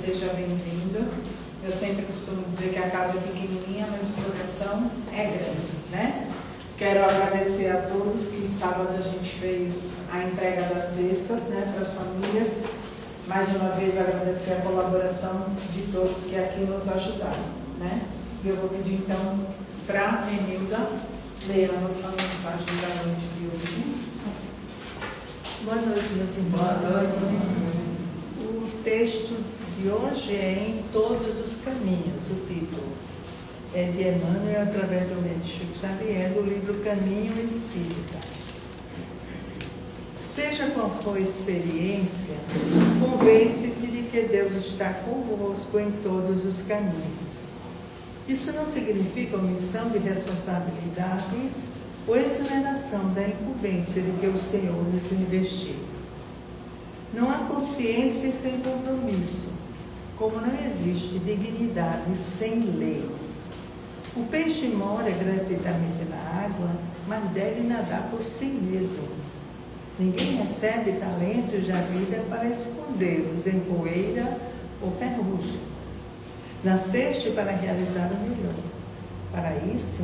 seja bem-vindo. Eu sempre costumo dizer que a casa é pequenininha, mas o coração é grande, né? Quero agradecer a todos que sábado a gente fez a entrega das cestas, né, para as famílias. Mais uma vez agradecer a colaboração de todos que aqui nos ajudaram, né? E eu vou pedir então para a Renilda ler a nossa mensagem da noite de hoje. Boa noite, meus irmãos. Boa noite. O texto de hoje é Em Todos os Caminhos, o título. É de Emmanuel, através do médico Chico Xavier, do livro Caminho Espírita. Seja qual for a experiência, convence-te de que Deus está convosco em todos os caminhos. Isso não significa omissão de responsabilidades ou exoneração da incumbência de que o Senhor nos investiu. Não há consciência sem compromisso, como não existe dignidade sem lei. O peixe mora gratuitamente na água, mas deve nadar por si mesmo. Ninguém recebe talentos da vida para escondê-los em poeira ou ferrugem. Nasceste para realizar o melhor. Para isso,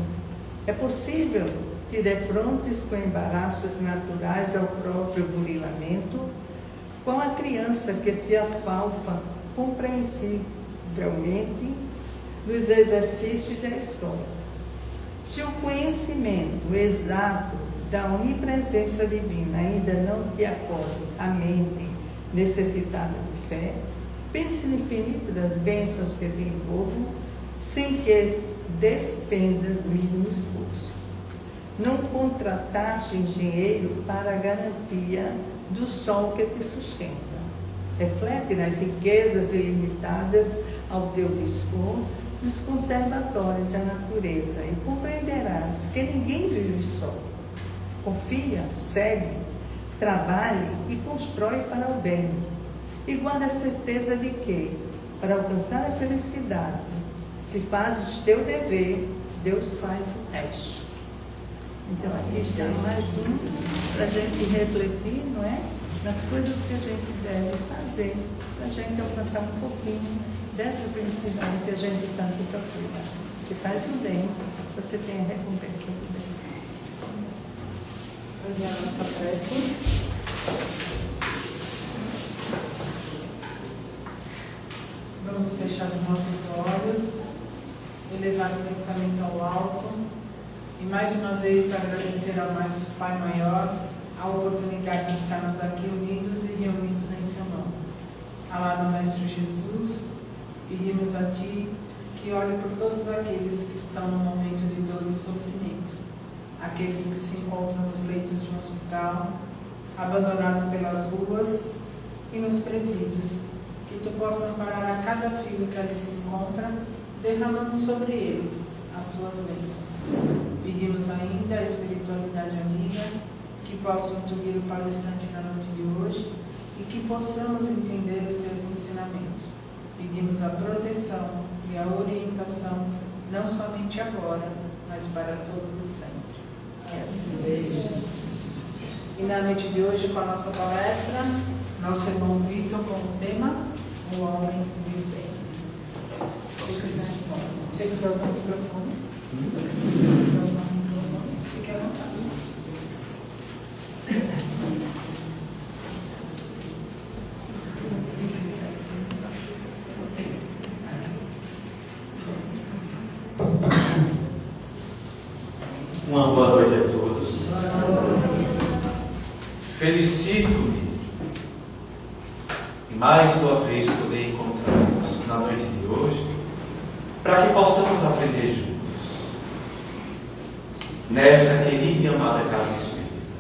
é possível te defrontes com embaraços naturais ao próprio burilamento, com a criança que se asfalfa compreensivelmente nos exercícios da escola. Se o conhecimento exato da onipresença divina ainda não te acorde a mente necessitada de fé, pense no infinito das bênçãos que te envolvam, sem que despendas mínimo esforço. Não contrataste engenheiro para a garantia do sol que te sustenta. Reflete nas riquezas ilimitadas ao teu dispor nos conservatórios da natureza e compreenderás que ninguém vive só. Confia, segue, trabalhe e constrói para o bem. E guarda a certeza de que, para alcançar a felicidade, se fazes teu dever, Deus faz o resto. Então aqui está mais um para a gente refletir, não é? Nas coisas que a gente deve fazer, para a gente alcançar um pouquinho dessa felicidade que a gente tanto procura. Se faz o bem, você tem a recompensa do bem. Fazer a nossa prece. Vamos fechar os nossos olhos, elevar o pensamento ao alto e mais uma vez agradecer ao nosso Pai Maior a oportunidade de estarmos aqui unidos e reunidos em seu nome. Amado Mestre Jesus, pedimos a Ti que olhe por todos aqueles que estão no momento de dor e sofrimento, aqueles que se encontram nos leitos de um hospital, abandonados pelas ruas e nos presídios, que Tu possa amparar a cada filho que ali se encontra, derramando sobre eles as Suas bênçãos. Pedimos ainda a espiritualidade amiga, que possa intuir o palestrante na noite de hoje e que possamos entender os Seus ensinamentos. Pedimos a proteção e a orientação, não somente agora, mas para todos sempre. Que assim seja. E na noite de hoje, com a nossa palestra, nosso irmão Vitor com o tema O Homem de Bem. Se quiser usar o microfone, fique à vontade. Uma boa noite a todos. Felicito-me e mais uma vez poder encontrar-nos na noite de hoje para que possamos aprender juntos nessa querida e amada Casa Espírita,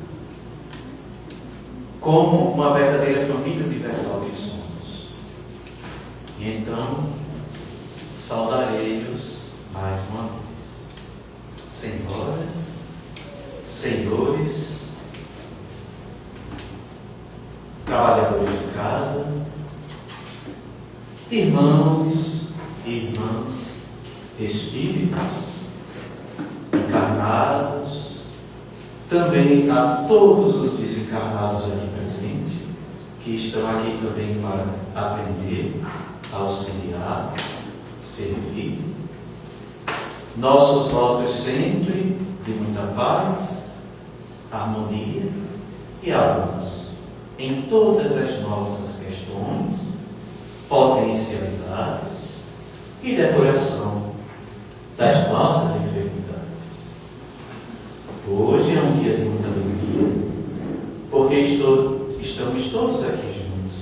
como uma verdadeira família universal que somos. E então saudarei-os mais uma vez. Senhoras, senhores, trabalhadores de casa, irmãos e irmãs, espíritas, encarnados, também a todos os desencarnados aqui presentes, que estão aqui também para aprender, auxiliar, servir. Nossos votos sempre de muita paz, harmonia e avanço em todas as nossas questões, potencialidades e depuração das nossas enfermidades. Hoje é um dia de muita alegria, porque estamos todos aqui juntos,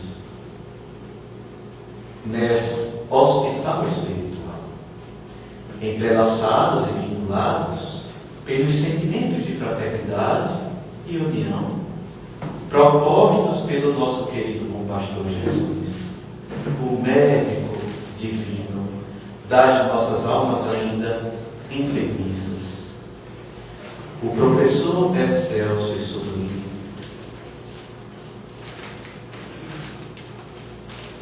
nesse hospital espiritual, entrelaçados e vinculados pelos sentimentos de fraternidade e união, propostos pelo nosso querido bom pastor Jesus, o médico divino das nossas almas ainda enfermiças, o professor excelso e sublime,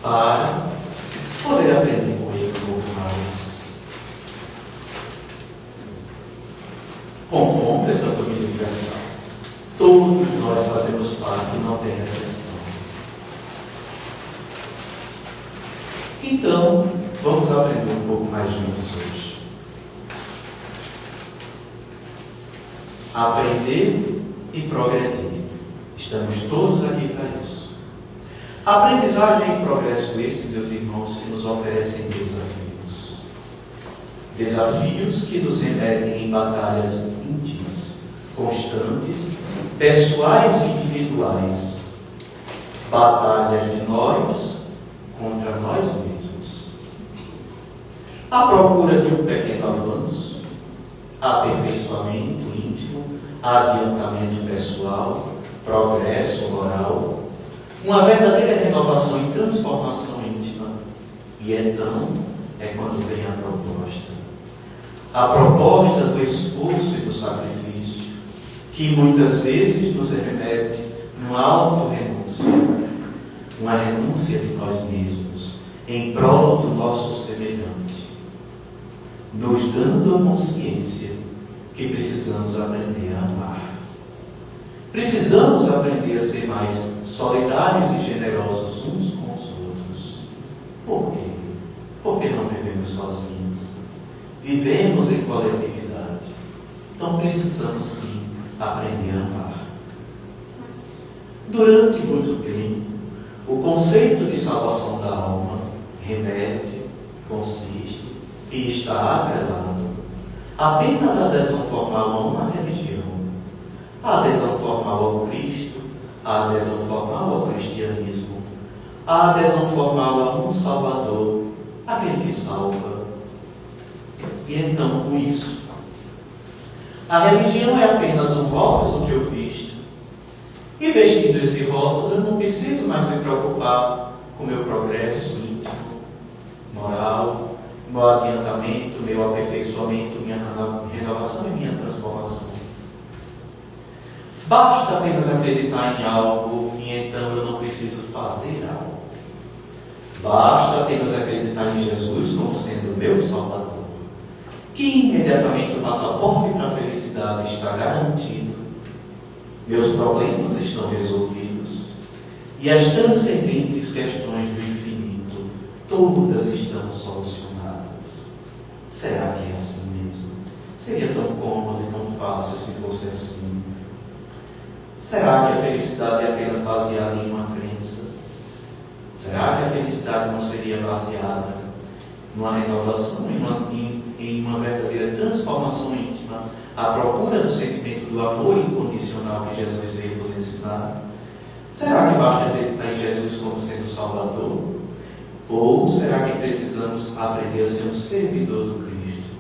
para poder aprender com ele um pouco mais. Compondo essa família universal, todos nós fazemos parte, não tem exceção. Então, vamos aprender um pouco mais juntos hoje. Aprender e progredir. Estamos todos aqui para isso. Aprendizagem e progresso esse, meus irmãos, que nos oferecem desafios. Desafios que nos remetem em batalhas íntimas, constantes, pessoais e individuais. Batalhas de nós contra nós mesmos. A procura de um pequeno avanço, aperfeiçoamento íntimo, adiantamento pessoal, progresso moral, uma verdadeira renovação e transformação íntima. E então é quando vem a proposta. A proposta do esforço e do sacrifício, que muitas vezes nos remete numa auto-renúncia, uma renúncia de nós mesmos, em prol do nosso semelhante, nos dando a consciência que precisamos aprender a amar. Precisamos aprender a ser mais solidários e generosos uns com os outros. Por quê? Porque não vivemos sozinhos. Vivemos em coletividade. Então precisamos sim aprender a amar. Durante muito tempo, o conceito de salvação da alma remete, consiste e está atrelado apenas à adesão formal a uma religião, a adesão formal ao Cristo, a adesão formal ao cristianismo, a adesão formal a um Salvador, aquele que salva. E então, com isso, a religião é apenas um rótulo que eu visto. E vestindo esse rótulo, eu não preciso mais me preocupar com o meu progresso íntimo, moral, meu adiantamento, meu aperfeiçoamento, minha renovação e minha transformação. Basta apenas acreditar em algo e então eu não preciso fazer algo. Basta apenas acreditar em Jesus como sendo meu Salvador, que imediatamente o passaporte para a felicidade está garantido, meus problemas estão resolvidos e as transcendentes questões do infinito todas estão solucionadas. Será que é assim mesmo? Seria tão cômodo e tão fácil se fosse assim. Será que a felicidade é apenas baseada em uma crença? Será que a felicidade não seria baseada numa renovação, em uma verdadeira transformação íntima, à procura do sentimento do amor incondicional que Jesus veio nos ensinar? Será que basta acreditar em Jesus como sendo o Salvador? Ou será que precisamos aprender a ser um servidor do Cristo?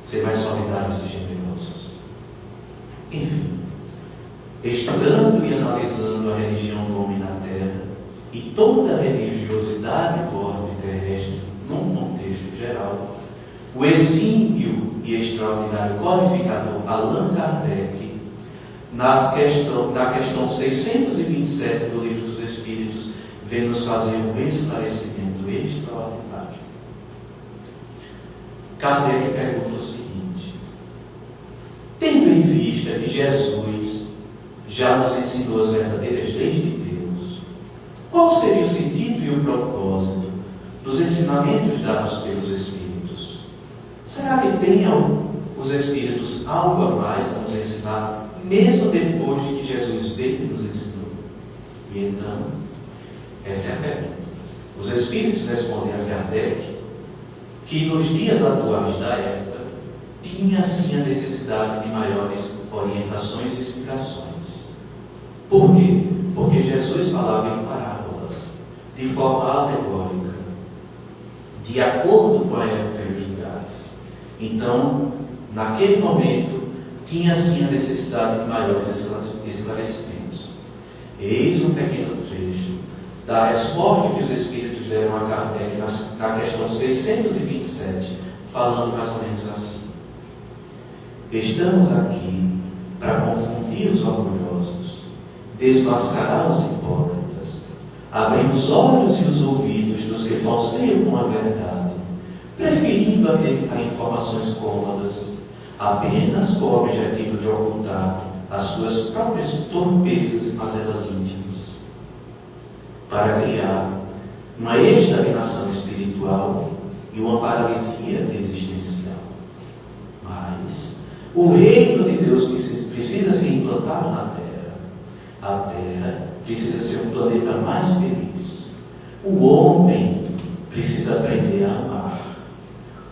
Ser mais solidários e generosos? Enfim, estudando e analisando a religião do homem na Terra e toda a religiosidade do orbe terrestre num contexto geral, o exímio e extraordinário codificador Allan Kardec, na questão 627 do Livro dos Espíritos, vem nos fazer um esclarecimento extraordinário. Kardec pergunta o seguinte: tendo em vista que Jesus já nos ensinou as verdadeiras leis de Deus, qual seria o sentido e o propósito ensinamentos dados pelos Espíritos? Será que tem os Espíritos algo a mais a nos ensinar, mesmo depois de que Jesus veio e nos ensinou? E então, essa é a pergunta. Os Espíritos respondem a Kardec que nos dias atuais da época tinha sim a necessidade de maiores orientações e explicações. Por quê? Porque Jesus falava em parábolas, de forma alegórica, de acordo com a época e os lugares. Então, naquele momento, tinha sim a necessidade de maiores esclarecimentos. Eis um pequeno trecho da resposta que os Espíritos deram a Kardec na questão 627, falando mais ou menos assim: estamos aqui para confundir os orgulhosos, desmascarar os hipócritas, abrir os olhos e os ouvidos dos que falseiam com a verdade, preferindo acreditar em informações cômodas, apenas com o objetivo de ocultar as suas próprias torpezas e mazelas íntimas, para criar uma estagnação espiritual e uma paralisia existencial. Mas o reino de Deus precisa ser implantado na Terra. A Terra precisa ser um planeta mais feliz. O homem precisa aprender a amar.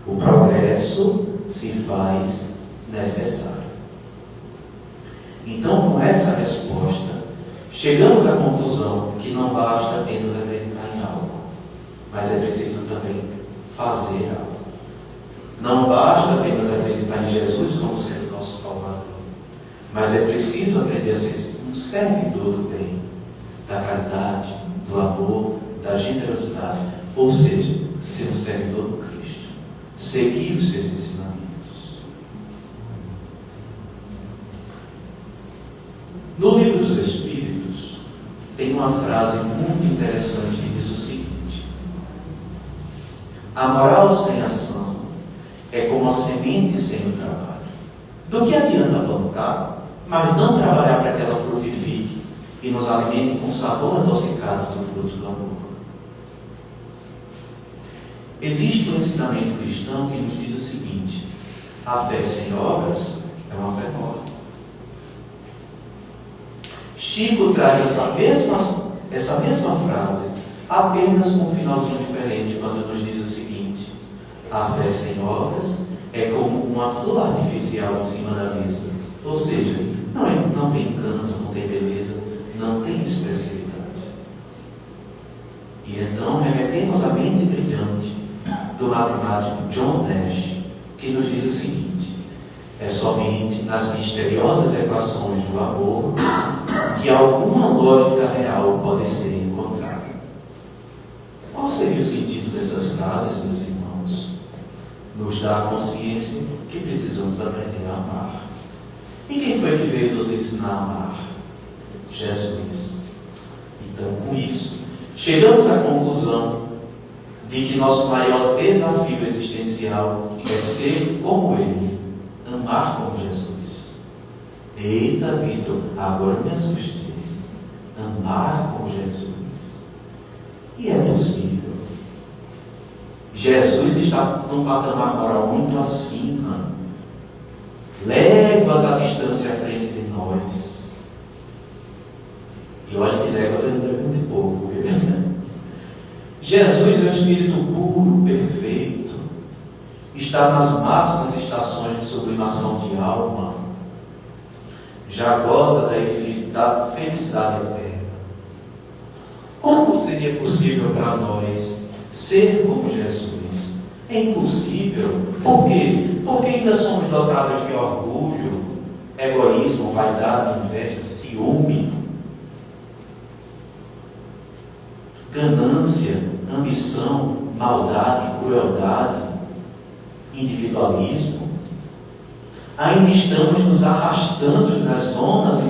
O progresso se faz necessário. Então, com essa resposta, chegamos à conclusão que não basta apenas acreditar em algo, mas é preciso também fazer algo. Não basta apenas acreditar em Jesus como sendo nosso Salvador, mas é preciso aprender a ser um servidor do bem, da caridade, do amor, da generosidade, ou seja, ser um servidor do Cristo, seguir os seus ensinamentos. No Livro dos Espíritos, tem uma frase muito interessante que diz o seguinte: a moral sem ação é como a semente sem o trabalho. Do que adianta plantar, mas não trabalhar para que ela frutifique e nos alimente com o sabor adocicado do fruto do amor? Existe um ensinamento cristão que nos diz o seguinte: a fé sem obras é uma fé morta. Chico traz essa mesma frase, apenas com um finalzinho diferente, quando nos diz o seguinte: a fé sem obras é como uma flor artificial em cima da mesa. Ou seja, não tem encanto, não tem beleza, não tem expressividade. E então remetemos a mente brilhante do matemático John Nash, que nos diz o seguinte: é somente nas misteriosas equações do amor que alguma lógica real pode ser encontrada. Qual seria o sentido dessas frases, meus irmãos? Nos dá a consciência que precisamos aprender a amar. E quem foi que veio nos ensinar a amar? Jesus. Então, com isso, chegamos à conclusão de que nosso maior desafio existencial é ser como Ele, amar como Jesus. Eita, Vitor, agora me assustei. Amar como Jesus. E é possível. Jesus está num patamar moral muito acima, léguas à distância à frente de nós. E olha que léguas ainda é muito pouco, viu? Jesus é um espírito puro, perfeito, está nas máximas estações de sublimação de alma, já goza da felicidade eterna. Como seria possível para nós ser como Jesus? É impossível. Por quê? Porque ainda somos dotados de orgulho, egoísmo, vaidade, inveja, ciúme, ganância, ambição, maldade, crueldade, individualismo. Ainda estamos nos arrastando nas zonas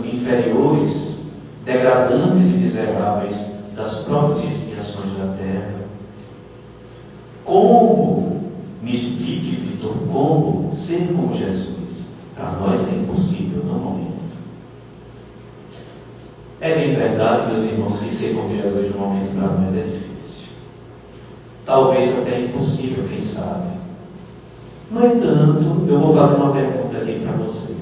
inferiores, degradantes e miseráveis das próprias expiações da terra. Como, me explique, Vitor, como ser como Jesus? Para nós é impossível no momento. É bem verdade, meus irmãos, que ser como Jesus no momento para nós é difícil. talvez até impossível, quem sabe. No entanto, eu vou fazer uma pergunta aqui para vocês.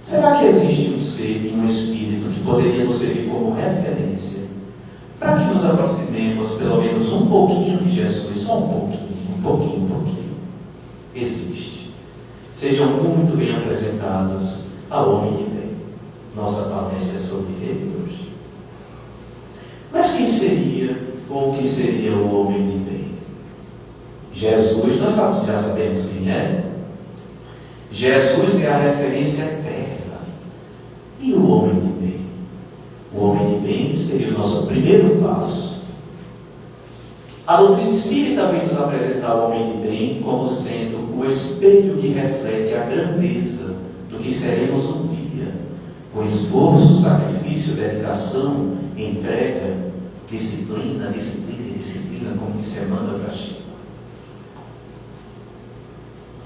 Será que existe um ser e um espírito que poderia nos servir como referência para que nos aproximemos pelo menos um pouquinho de Jesus? Só um pouquinho, um pouquinho, um pouquinho. Existe. Sejam muito bem apresentados ao homem de bem. Nossa palestra é sobre ele hoje. Mas quem seria ou o que seria o homem de bem? Jesus, nós já sabemos quem é. Jesus é a referência eterna. E o homem de bem? O homem de bem seria o nosso primeiro passo. A doutrina espírita vem nos apresentar o homem de bem como sendo o espelho que reflete a grandeza do que seremos um dia, com esforço, sacrifício, dedicação, entrega, disciplina, como disse Emmanuel para Chico.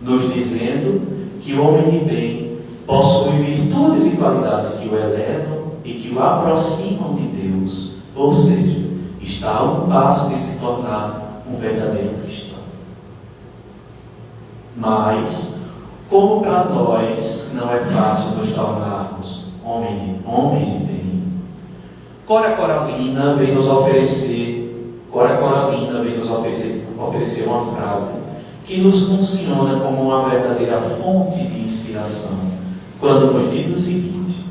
Nos dizendo que o homem de bem possui virtudes e qualidades que o elevam e que o aproximam de Deus, ou seja, está a um passo de se tornar um verdadeiro cristão. Mas, como para nós não é fácil nos tornarmos homens de bem, Cora Coralina vem nos oferecer uma frase que nos funciona como uma verdadeira fonte de inspiração, quando nos diz o seguinte: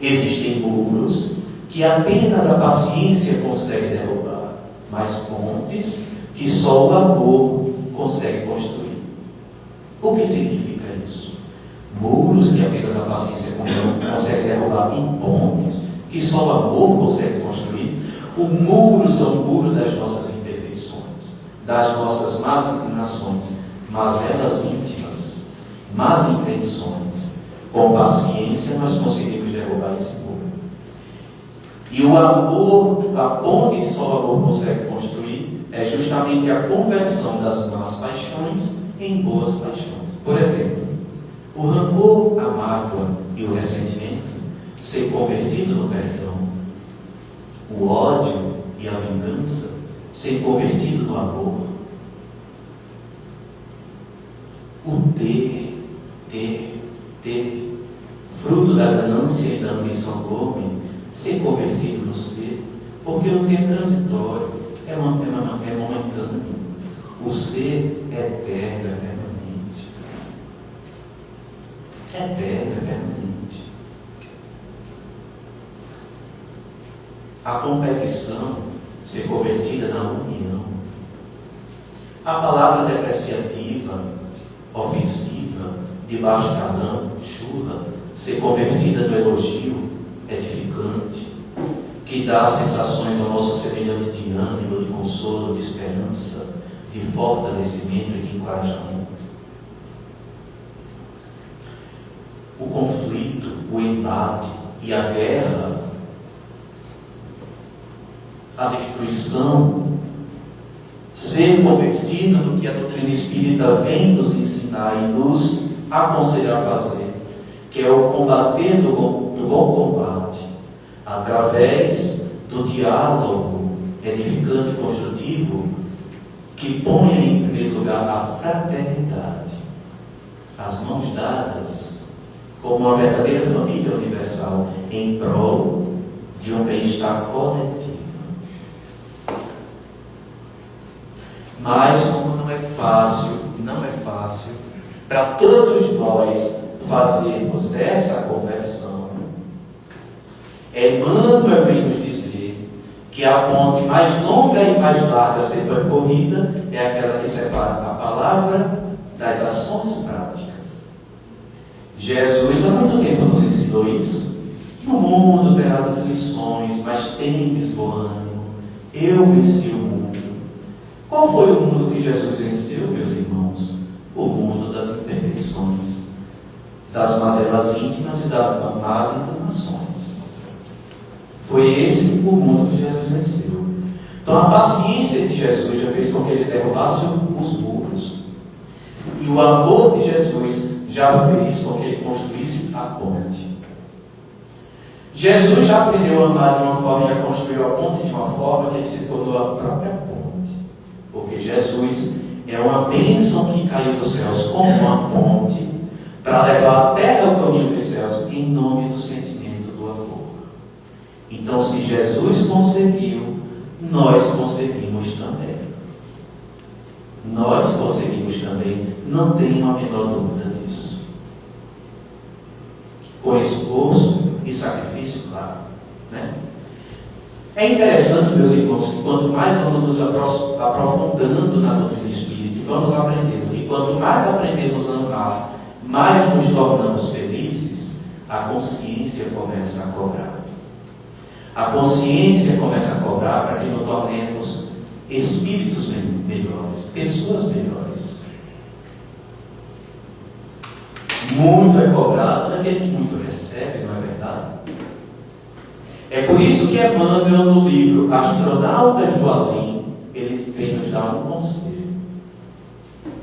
existem muros que apenas a paciência consegue derrubar, mas pontes que só o amor consegue construir. O que significa isso? Muros que apenas a paciência consegue derrubar, em pontes que só o amor consegue construir. O muro são o muro das nossas imperfeições, das nossas más inclinações, mas elas íntimas, más intenções. Com paciência nós conseguimos derrubar esse muro. E o amor, a ponte que só o amor consegue construir, é justamente a conversão das más paixões em boas paixões. Por exemplo, o rancor, a mágoa e o ressentimento ser convertido no perdão. O ódio e a vingança ser convertido no amor. O ter, fruto da ganância e da ambição do homem, ser convertido no ser, porque o ter é transitório, é momentâneo. O ser é eterno, é permanente. Eterno, é permanente. A competição ser convertida na união. A palavra depreciativa, ofensiva, de baixo calão, churra, ser convertida no elogio edificante, que dá sensações ao nosso semelhante de ânimo, de consolo, de esperança, de fortalecimento e de encorajamento. O conflito, o embate e a guerra, a destruição, ser convertido no que a doutrina espírita vem nos ensinar e nos aconselhar a fazer, que é o combater do bom combate, através do diálogo edificante e construtivo, que ponha em primeiro lugar a fraternidade, as mãos dadas, como uma verdadeira família universal, em prol de um bem-estar coletivo. Mas como não é fácil para todos nós fazermos essa conversão, Emmanuel vem nos dizer que a ponte mais longa e mais larga a ser percorrida é aquela que separa a palavra das ações práticas. Jesus há muito tempo nos ensinou isso. No mundo terás aflições, mas tendes bom ânimo. Eu venci o mundo. Qual foi o mundo que Jesus venceu, meus irmãos? O mundo das imperfeições, das mazelas íntimas e das más inclinações. Foi esse o mundo que Jesus venceu. Então a paciência de Jesus já fez com que ele derrubasse os muros. E o amor de Jesus já fez com que ele construísse a ponte. Jesus já aprendeu a amar de uma forma, já construiu a ponte de uma forma que ele se tornou a própria ponte. Jesus é uma bênção que caiu dos céus como uma ponte para levar a terra ao caminho dos céus em nome do sentimento do amor. Então, se Jesus conseguiu, nós conseguimos também. Nós conseguimos também, não tenho a menor dúvida disso. Com esforço e sacrifício, claro, né? É interessante, meus irmãos, que quanto mais vamos nos aprofundando na doutrina do Espírito, vamos aprendendo que quanto mais aprendemos a amar, mais nos tornamos felizes, a consciência começa a cobrar. A consciência começa a cobrar para que nos tornemos espíritos melhores, pessoas melhores. Muito é cobrado daquele que muito recebe, não é verdade? É por isso que Emmanuel, no livro Astronautas do Além, ele vem nos dar um conselho.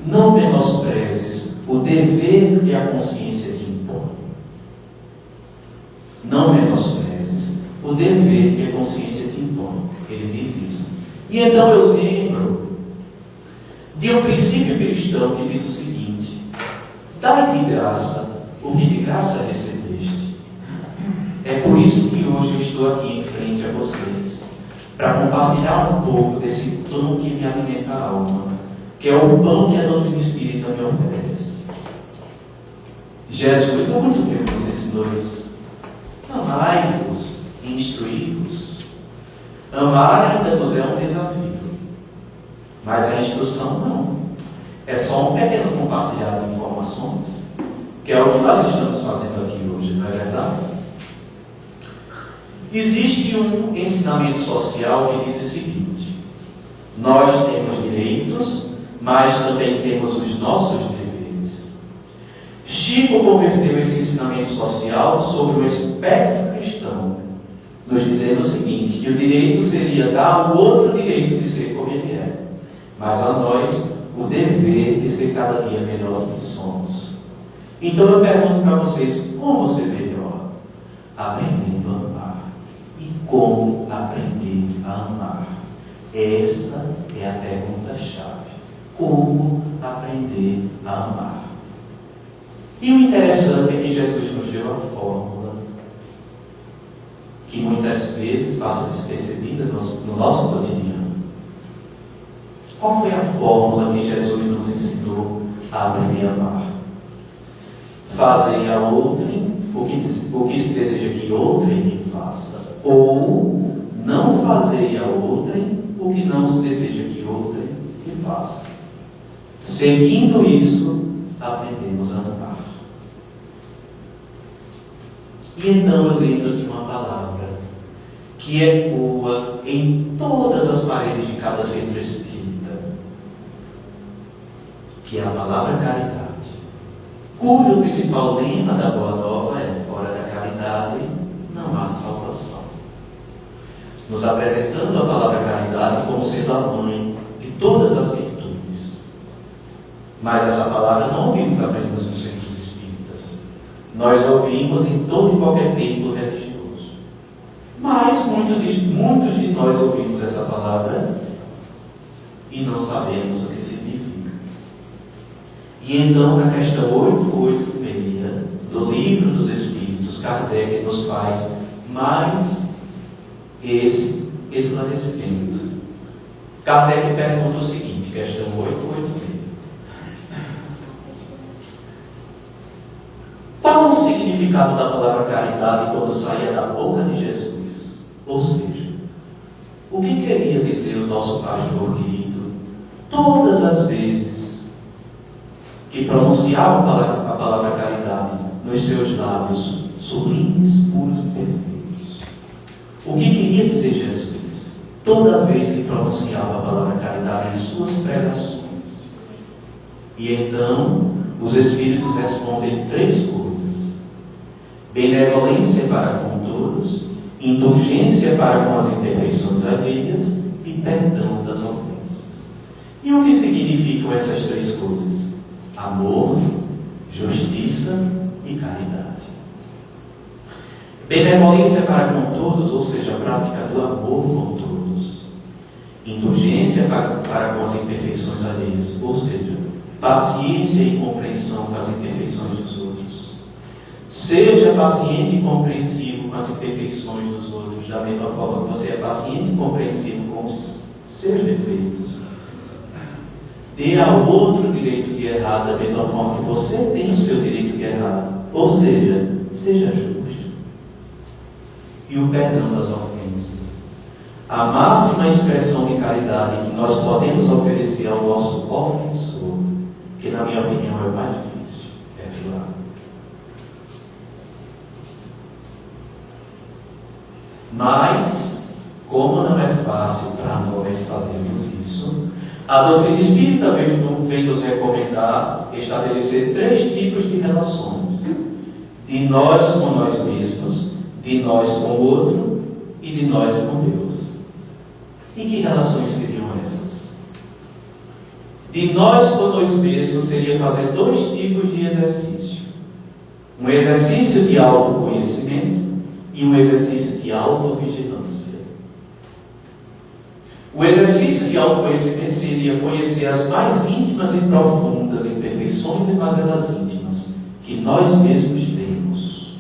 Não menosprezes o dever que a consciência te impõe. Não menosprezes o dever que a consciência te impõe. Ele diz isso. E então eu lembro de um princípio cristão que diz o seguinte: dai de graça o que de graça recebeste. É por isso que hoje eu estou aqui em frente a vocês, para compartilhar um pouco desse pão que me alimenta a alma, que é o pão que a doutrina espírita me oferece. Jesus há muito tempo nos ensinou isso. Amai-vos, instruí-vos. Amar ainda nos é um desafio, mas a instrução não. É só um pequeno compartilhar de informações, que é o que nós estamos fazendo aqui hoje, não é verdade? Existe um ensinamento social que diz o seguinte: nós temos direitos, mas também temos os nossos deveres. Chico converteu esse ensinamento social sobre o espectro cristão, nos dizendo o seguinte: que o direito seria dar ao outro direito de ser como ele é, mas a nós o dever de ser cada dia melhor do que somos. Então eu pergunto para vocês: como ser melhor? Aprendendo a amar. E como aprender a amar? Essa é a pergunta-chave. Como aprender a amar? E o interessante é que Jesus nos deu a fórmula, que muitas vezes passa despercebida no nosso cotidiano. Qual foi a fórmula que Jesus nos ensinou a aprender a amar? Fazei a outrem o que se deseja que outrem faça, ou não fazei a outrem o que não se deseja que outrem faça. Seguindo isso, aprendemos a amar. E então eu lembro de uma palavra que ecoa em todas as paredes de cada centro espírita, que é a palavra caridade, cujo principal lema da Boa Nova é: fora da caridade não há salvação. Nos apresentando a palavra caridade como sendo a mãe de todas as virtudes. Mas essa palavra não ouvimos apenas nos centros espíritas. Nós ouvimos em todo e qualquer templo religioso. Mas muitos de nós ouvimos essa palavra e não sabemos o que significa. E então, na questão 886 do Livro dos Espíritos, Kardec nos faz mais esse esclarecimento. Kardec pergunta o seguinte, questão 886. Qual o significado da palavra caridade quando saía da boca de Jesus? Ou seja, o que queria dizer o nosso pastor querido todas as vezes que pronunciava a palavra caridade nos seus lábios sublimes, puros e perfeitos? O que queria dizer Jesus toda vez que pronunciava a palavra caridade em suas pregações? E então os Espíritos respondem 3 coisas: benevolência para com todos, indulgência para com as imperfeições alheias e perdão das ofensas. E o que significam essas 3 coisas? Amor, justiça e caridade. Benevolência para com todos, ou seja, a prática do amor com todos. Indulgência para com as imperfeições alheias, ou seja, paciência e compreensão com as imperfeições dos outros. Seja paciente e compreensivo com as imperfeições dos outros, da mesma forma que você é paciente e compreensivo com os seus defeitos. Dê ao outro o direito de errar, da mesma forma que você tem o seu direito de errar. Ou seja, seja justo. E o perdão das ofensas. A máxima expressão de caridade que nós podemos oferecer ao nosso ofensor, que na minha opinião é o mais difícil, é perdoar. Mas, como não é fácil para nós fazermos isso, a doutrina espírita vem nos recomendar estabelecer 3 tipos de relações: de nós com nós mesmos, de nós com o outro e de nós com Deus. E que relações seriam essas? De nós com nós mesmos seria fazer 2 tipos de exercício: um exercício de autoconhecimento e um exercício de autovigilância. O exercício de autoconhecimento seria conhecer as mais íntimas e profundas imperfeições e mazelas íntimas que nós mesmos temos.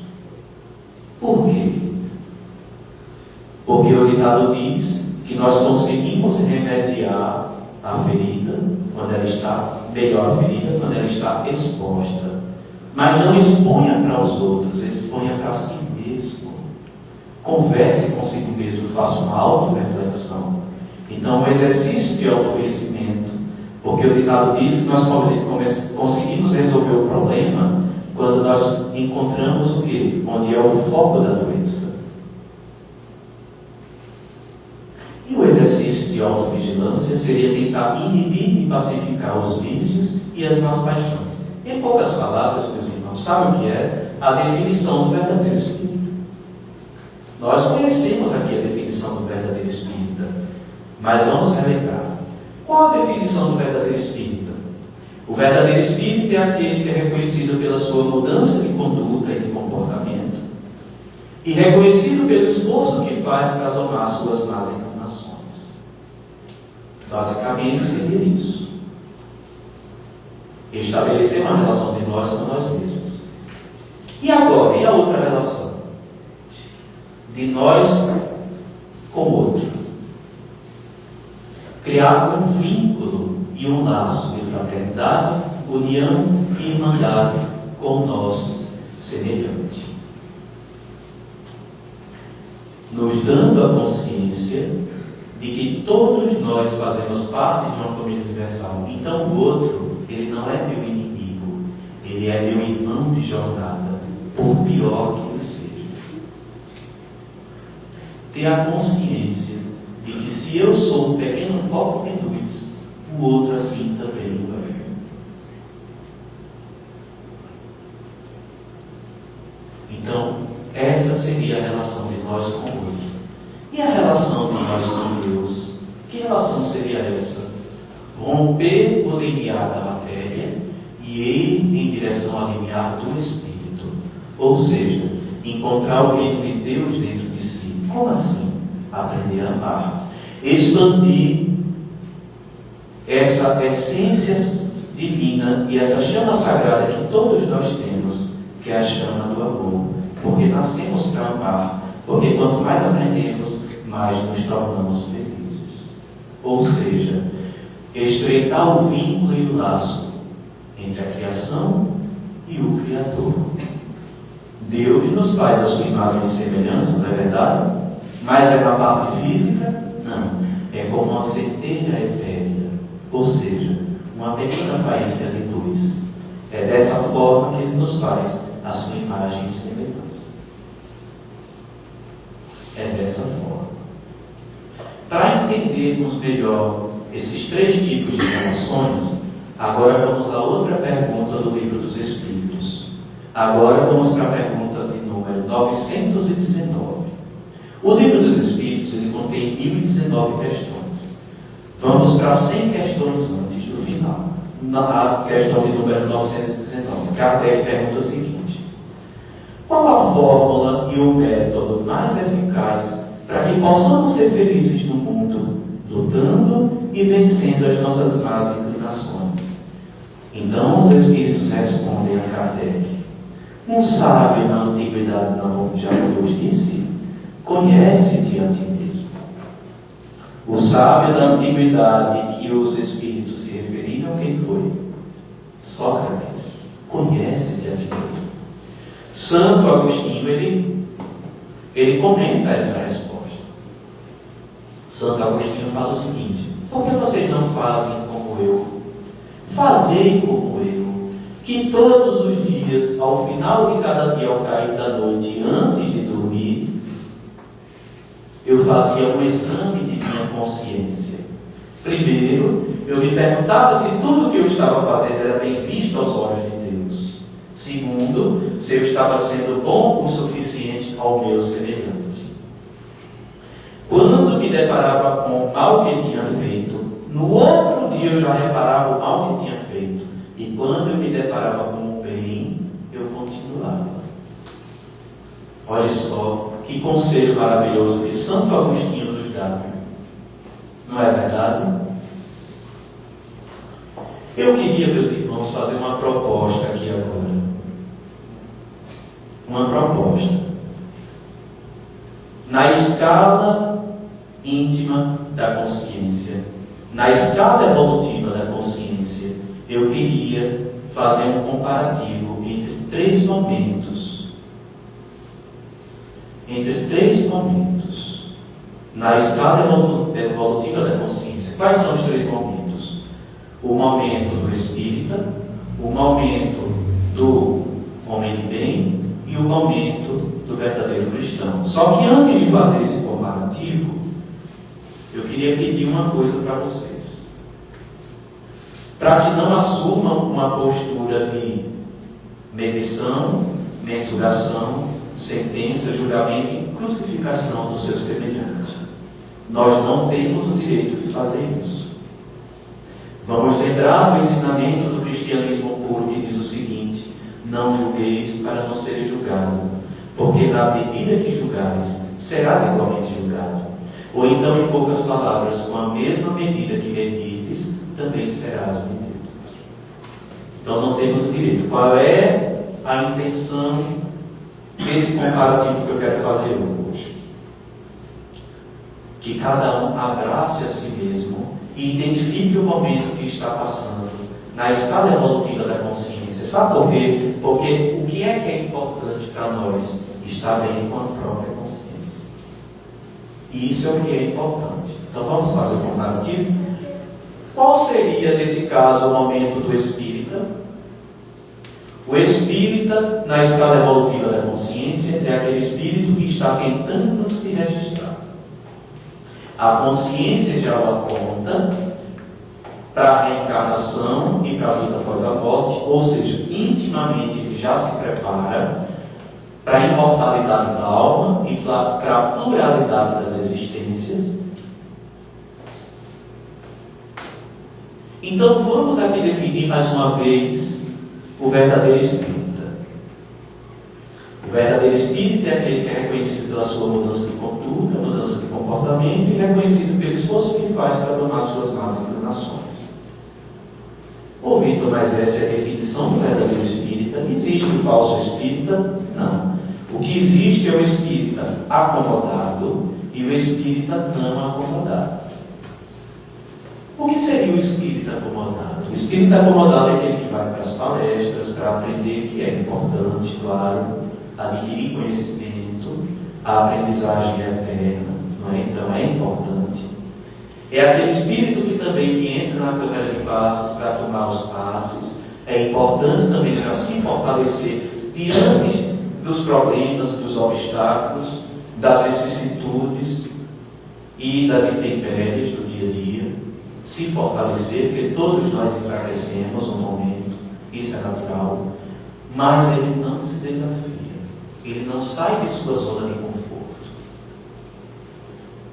Por quê? Porque o ditado diz que nós conseguimos remediar a ferida quando ela está, melhor a ferida quando ela está exposta. Mas não exponha para os outros, exponha para si mesmo. Converse consigo mesmo, faça uma auto-reflexão. Então, o exercício de autoconhecimento, porque o ditado diz que nós conseguimos resolver o problema quando nós encontramos o quê? Onde é o foco da doença. E o exercício de autovigilância seria tentar inibir e pacificar os vícios e as más paixões. Em poucas palavras, meus irmãos, sabe o que é a definição do verdadeiro espírito? Nós conhecemos aqui a definição do verdadeiro espírita, mas vamos relembrar. Qual a definição do verdadeiro espírita? O verdadeiro espírita é aquele que é reconhecido pela sua mudança de conduta e de comportamento e reconhecido pelo esforço que faz para domar suas más inclinações. Basicamente seria isso. Estabelecer uma relação de nós com nós mesmos. E agora, e a outra relação? De nós com o outro. Criar um vínculo e um laço de fraternidade, união e irmandade com o nosso semelhante. Nos dando a consciência de que todos nós fazemos parte de uma família universal. Então o outro, ele não é meu inimigo, ele é meu irmão de jornada, por pior que ele seja. Ter a consciência de que se eu sou um pequeno foco de luz, o outro assim também o é. Então, essa seria a relação de nós com o outro. E a relação de nós com Deus? Que relação seria essa? Romper o limiar da matéria e ir em direção ao limiar do Espírito. Ou seja, encontrar o reino de Deus dentro de si. Como assim? Aprender a amar. Expandir essa essência divina e essa chama sagrada que todos nós temos, que é a chama do amor. Porque nascemos para amar. Porque quanto mais aprendemos, mais nos tornamos felizes. Ou seja, estreitar o vínculo e o laço entre a criação e o Criador. Deus nos faz a sua imagem e semelhança, não é verdade? Mas é na parte física? Não. É como uma centelha etérea. Ou seja, uma pequena faísca de luz. É dessa forma que Ele nos faz a sua imagem e semelhança. É dessa forma. Para entendermos melhor esses 3 tipos de relações, agora vamos a outra pergunta do Livro dos Espíritos. Agora vamos para a pergunta de número 919. O Livro dos Espíritos ele contém 1019 questões. Vamos para 100 questões antes do final. Na questão de número 919, Kardec pergunta o seguinte: qual a fórmula e o método mais eficaz para que possamos ser felizes no mundo do lutando e vencendo as nossas más inclinações. Então os Espíritos respondem a Kardec: um sábio na antiguidade, já vos disse, conhece-te a ti mesmo. O sábio da antiguidade que os Espíritos se referiram, quem foi? Sócrates. Conhece-te a ti mesmo. Santo Agostinho, ele comenta essa resposta. Santo Agostinho fala o seguinte: por que vocês não fazem como eu? Fazei como eu, que todos os dias, ao final de cada dia, ao cair da noite, antes de dormir, eu fazia um exame de minha consciência. Primeiro, eu me perguntava se tudo o que eu estava fazendo era bem visto aos olhos de Deus. Segundo, se eu estava sendo bom o suficiente ao meu semelhante. Quando me deparava com o mal que tinha feito, no outro dia eu já reparava o mal que tinha feito. E quando eu me deparava com o bem, eu continuava. Olha só que conselho maravilhoso que Santo Agostinho nos dá. Não é verdade? Eu queria, meus irmãos, fazer uma proposta aqui agora. Uma proposta. Na escala íntima da consciência, na escala evolutiva da consciência, eu queria fazer um comparativo entre três momentos. Na escala evolutiva da consciência. Quais são os três momentos? O momento do espírita, o momento do homem de bem e o momento do verdadeiro cristão. Só que antes de fazer esse comparativo, eu queria pedir uma coisa para vocês. Para que não assumam uma postura de medição, mensuração, sentença, julgamento e crucificação do seu semelhante. Nós não temos o direito de fazer isso. Vamos lembrar do ensinamento do cristianismo puro que diz o seguinte: não julgueis para não seres julgado, porque na medida que julgares, serás igualmente julgado. Ou então, em poucas palavras, com a mesma medida que medirdes, também serás medido. Então não temos o direito. Qual é a intenção desse comparativo que eu quero fazer hoje? Que cada um abrace a si mesmo e identifique o momento que está passando na escala evolutiva da consciência. Sabe por quê? Porque o que é importante para nós? Estar bem com a própria consciência. E isso é o que é importante. Então vamos fazer um comparativo. Qual seria, nesse caso, o momento do espírita? O espírita, na escala evolutiva da consciência, é aquele espírito que está tentando se registrar. A consciência já o aponta para a reencarnação e para a vida após a morte, ou seja, intimamente ele já se prepara para a imortalidade da alma e para a pluralidade das existências. Então vamos aqui definir mais uma vez o verdadeiro espírita. O verdadeiro espírita é aquele que é reconhecido pela sua mudança de conduta, mudança de comportamento e reconhecido pelo esforço que faz para domar suas más inclinações. Ô Vitor, mas essa é a definição do verdadeiro espírita? Existe o falso espírita? Não. O que existe é o espírita acomodado e o espírita não acomodado. O que seria o espírita acomodado? O espírita acomodado é aquele que vai para as palestras para aprender, que é importante, claro, adquirir conhecimento, a aprendizagem é eterna, não é? Então é importante. É aquele espírito que também que entra na câmara de passes para tomar os passes, é importante também para se fortalecer diante dos problemas, dos obstáculos, das vicissitudes e das intempéries do dia a dia, se fortalecer, porque todos nós enfraquecemos um momento, isso é natural, mas ele não se desafia, ele não sai de sua zona de conforto,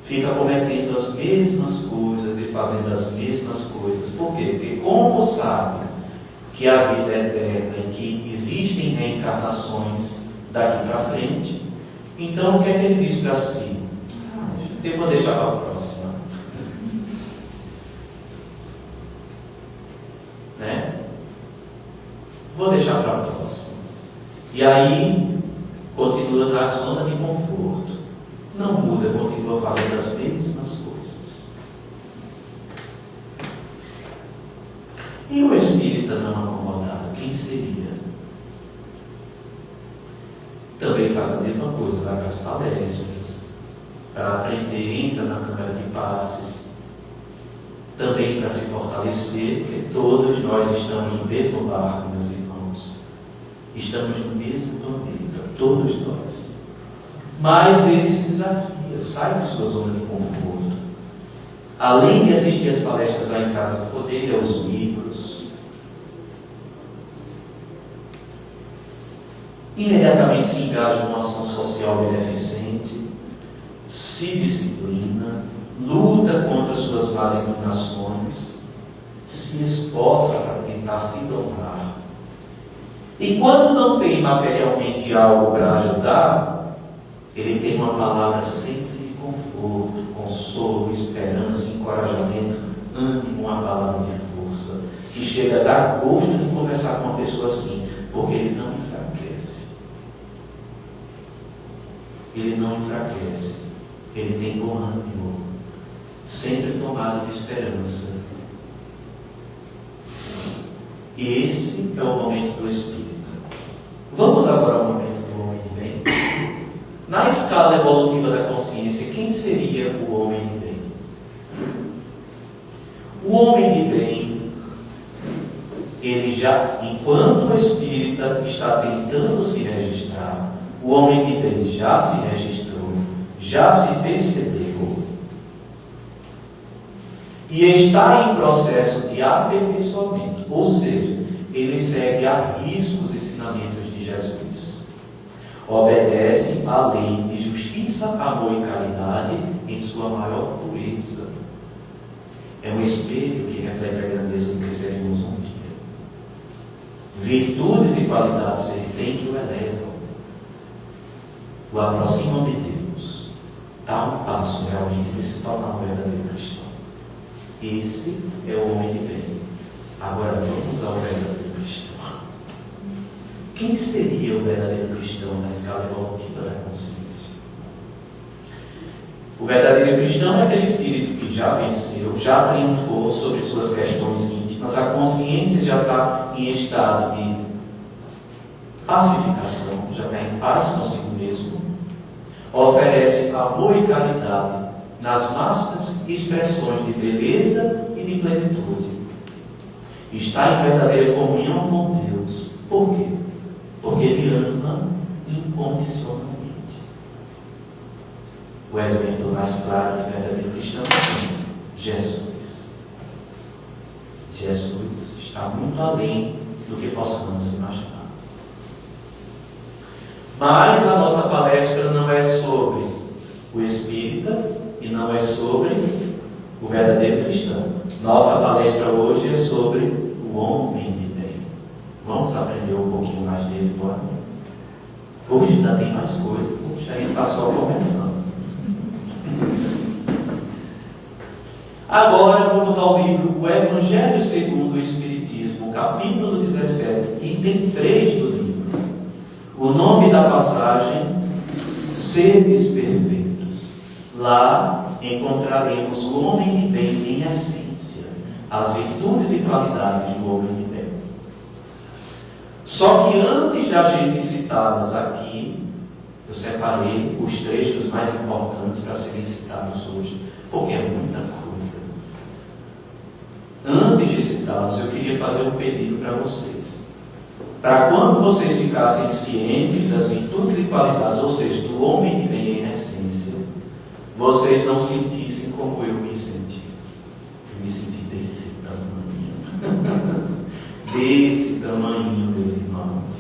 fica cometendo as mesmas coisas e fazendo as mesmas coisas. Por quê? Porque como sabe que a vida é eterna e que existem reencarnações daqui para frente, então o que é que ele diz para si? Eu vou deixar para a próxima. Vou deixar para a próxima. E aí, continua na zona de conforto. Não muda, continua fazendo as mesmas coisas. E o espírita não acomodado, quem seria? Também faz a mesma coisa, vai para as palestras, para aprender, entra na câmara de passes, também para se fortalecer, porque todos nós estamos no mesmo barco, meus irmãos. Estamos no mesmo planeta, todos nós. Mas ele se desafia, sai de sua zona de conforto. Além de assistir às palestras lá em casa, poder ler os livros. Imediatamente se engaja numa ação social beneficente, se disciplina, luta contra suas más inclinações, se esforça para tentar se domar. E quando não tem materialmente algo para ajudar, ele tem uma palavra sempre de conforto, consolo, esperança, encorajamento, ânimo, uma palavra de força, que chega a dar gosto de conversar com uma pessoa assim, porque ele não enfraquece. Ele não enfraquece, ele tem bom ânimo, sempre tomado de esperança. E esse é o momento do espírita. Vamos agora ao momento do homem de bem. Na escala evolutiva da consciência, quem seria o homem de bem? O homem de bem, ele já, enquanto o espírita está tentando se registrar, o homem de bem já se registrou, já se percebeu e está em processo de aperfeiçoamento, ou seja, ele segue a risco os ensinamentos de Jesus. Obedece à lei de justiça, amor e caridade em sua maior pureza. É um espelho que reflete a grandeza do que seremos um dia. Virtudes e qualidades ele tem que o elevam, o aproximam de Deus, dá um passo realmente de se tornar um verdadeiro cristão. Esse é o homem de bem. Agora vamos ao verdadeiro cristão. Quem seria o verdadeiro cristão na escala evolutiva da consciência? O verdadeiro cristão é aquele espírito que já venceu, já triunfou sobre suas questões íntimas, a consciência já está em estado de pacificação, já está em paz consigo mesmo, oferece amor e caridade nas máximas expressões de beleza e de plenitude. Está em verdadeira comunhão com Deus. Por quê? Porque ele ama incondicionalmente. O exemplo mais claro de verdadeiro cristão é Jesus. Jesus está muito além do que possamos imaginar. Mas a nossa palestra não é sobre o espírita e não é sobre o verdadeiro cristão. Nossa palestra hoje é sobre o homem de bem. Vamos aprender um pouquinho mais dele agora. Hoje ainda tem mais coisa, hoje a gente está só começando. Agora vamos ao livro O Evangelho segundo o Espiritismo, capítulo 17, item 3 do livro. O nome da passagem: Seres Perfeitos. Lá encontraremos o homem de bem em essência, as virtudes e qualidades do homem de bem. Só que antes da gente citá-las aqui, eu separei os trechos mais importantes para serem citados hoje, porque é muita coisa. Antes de citá-los, eu queria fazer um pedido para vocês. Para quando vocês ficassem cientes das virtudes e qualidades, ou seja, do homem de bem em essência, vocês não sentissem como eu me senti. Eu me senti desse tamanho. Desse tamanho, meus irmãos.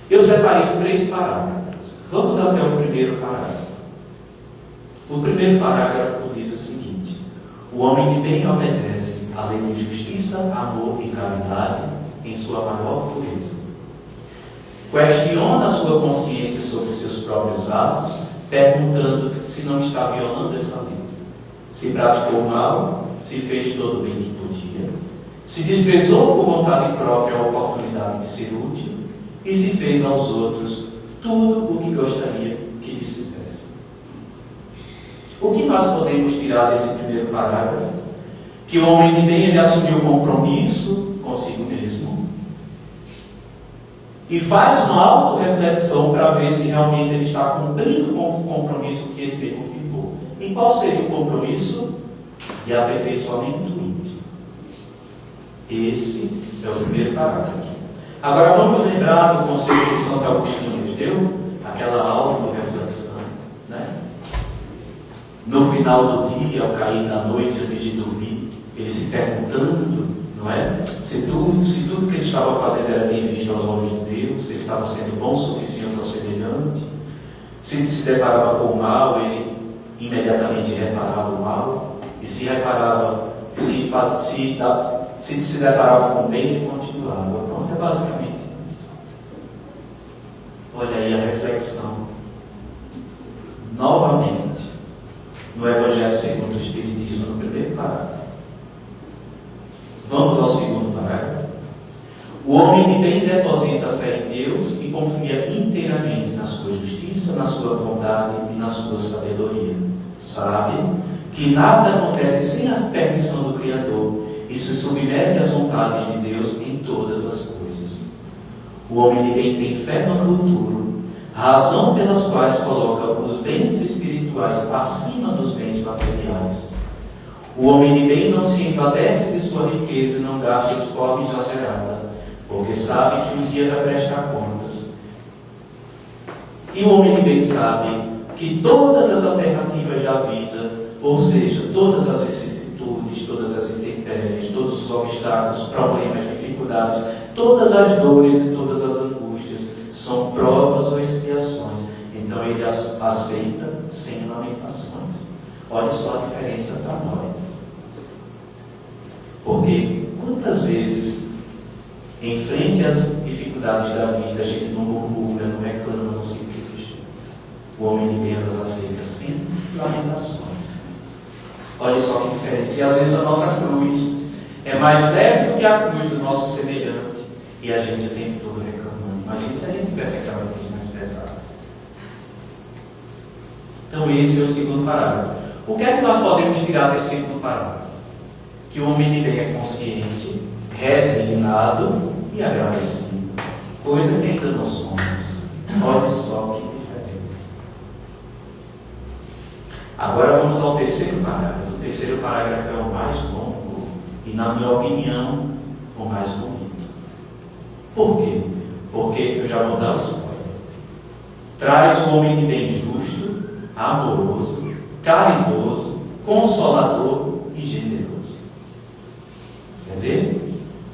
Eu separei 3 parágrafos. Vamos até o primeiro parágrafo. O primeiro parágrafo diz o seguinte: o homem de bem obedece à lei de justiça, amor e caridade em sua maior pureza. Questiona a sua consciência sobre seus próprios atos, perguntando se não está violando essa lei. Se praticou mal, se fez todo o bem que podia, se desprezou por vontade própria a oportunidade de ser útil e se fez aos outros tudo o que gostaria que lhes fizesse. O que nós podemos tirar desse primeiro parágrafo? Que o homem de bem, ele assumiu o compromisso consigo mesmo e faz uma auto-reflexão para ver se realmente ele está cumprindo com o compromisso que ele bem confirmou. E qual seria o compromisso? De aperfeiçoamento íntimo. Esse é o primeiro parágrafo. Agora vamos lembrar do conselho que Santo Agostinho nos deu, aquela auto-reflexão, né? No final do dia, ao cair da noite, antes de dormir, ele se perguntando, não é? Se tudo que ele estava fazendo era bem visto aos olhos de Deus, se ele estava sendo bom o suficiente ao semelhante, se ele se deparava com o mal, ele imediatamente reparava o mal, e se reparava, se deparava com o bem, ele continuava. Pronto, é basicamente isso. Olha aí a reflexão. Novamente, no Evangelho segundo o Espiritismo, no primeiro parágrafo. Vamos ao segundo parágrafo. O homem de bem deposita a fé em Deus e confia inteiramente na sua justiça, na sua bondade e na sua sabedoria. Sabe que nada acontece sem a permissão do Criador e se submete às vontades de Deus em todas as coisas. O homem de bem tem fé no futuro, razão pelas quais coloca os bens espirituais acima dos bens materiais. O homem de bem não se envadece de sua riqueza e não gasta de forma exagerada, porque sabe que um dia vai prestar contas. E o homem de bem sabe que todas as alternativas da vida, ou seja, todas as vicissitudes, todas as intempéries, todos os obstáculos, problemas, dificuldades, todas as dores e todas as angústias são provas ou expiações. Então ele as aceita sem lamentações. Olha só a diferença para nós. Porque quantas vezes, em frente às dificuldades da vida, a gente não murmura, não reclama, não se queixa. O homem de bem as aceita sem lamentações. Olha só que diferença. E às vezes a nossa cruz é mais leve do que a cruz do nosso semelhante. E a gente o tempo todo reclamando. Imagina se a gente tivesse aquela cruz mais pesada. Então esse é o segundo parágrafo. O que é que nós podemos tirar desse segundo parágrafo? Que o homem de bem é consciente, resignado e agradecido. Coisa que ainda não somos. Olha só que diferença. Agora vamos ao terceiro parágrafo. O terceiro parágrafo é o mais longo e, na minha opinião, o mais bonito. Por quê? Porque eu já vou dar o spoiler. Traz o homem de bem justo, amoroso, caridoso, consolador e generoso. Quer ver?